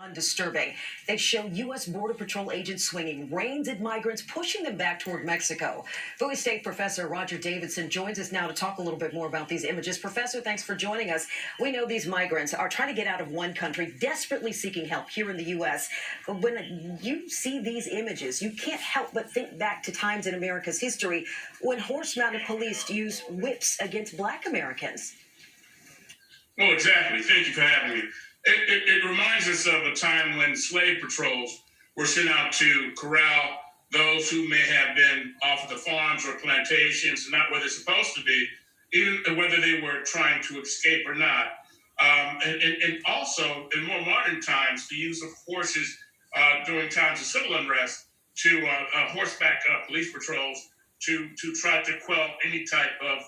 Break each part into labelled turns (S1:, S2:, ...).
S1: Undisturbing. They show U.S. Border Patrol agents swinging reins at migrants, pushing them back toward Mexico. Bowie State professor Roger Davidson joins us now to talk a little bit more about these images. Professor, thanks for joining us. We know these migrants are trying to get out of one country, desperately seeking help here in the U.S. But when you see these images, you can't help but think back to times in America's history when horse-mounted police used whips against Black Americans.
S2: Oh, exactly. Thank you for having me. It reminds us of a time when slave patrols were sent out to corral those who may have been off of the farms or plantations, not where they're supposed to be, even whether they were trying to escape or not. And also, in more modern times, the use of horses during times of civil unrest to horseback police patrols to try to quell any type of,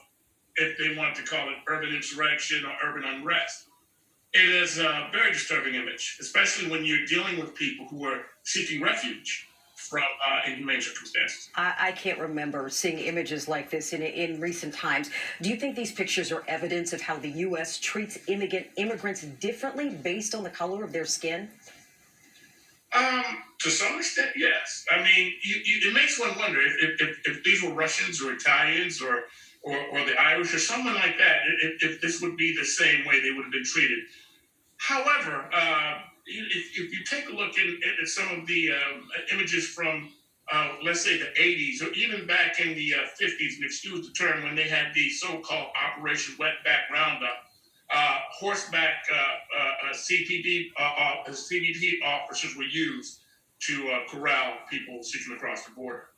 S2: if they want to call it, urban insurrection or urban unrest. It is a very disturbing image, especially when you're dealing with people who are seeking refuge from inhumane circumstances.
S1: I can't remember seeing images like this in recent times. Do you think these pictures are evidence of how the U.S. treats immigrants differently based on the color of their skin?
S2: To some extent, yes. I mean, it makes one wonder if these were Russians or Italians or the Irish or someone like that, if this would be the same way they would have been treated. However, if you take a look at some of the images from, let's say, the 80s, or even back in the 50s, and excuse the term, when they had the so-called Operation Wetback Roundup, horseback CBP officers were used to corral people seeking across the border.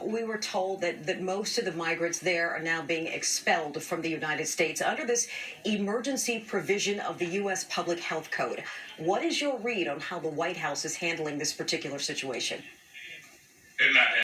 S1: We were told that most of the migrants there are now being expelled from the United States under this emergency provision of the U.S. Public Health Code. What is your read on how the White House is handling this particular situation?
S2: They're not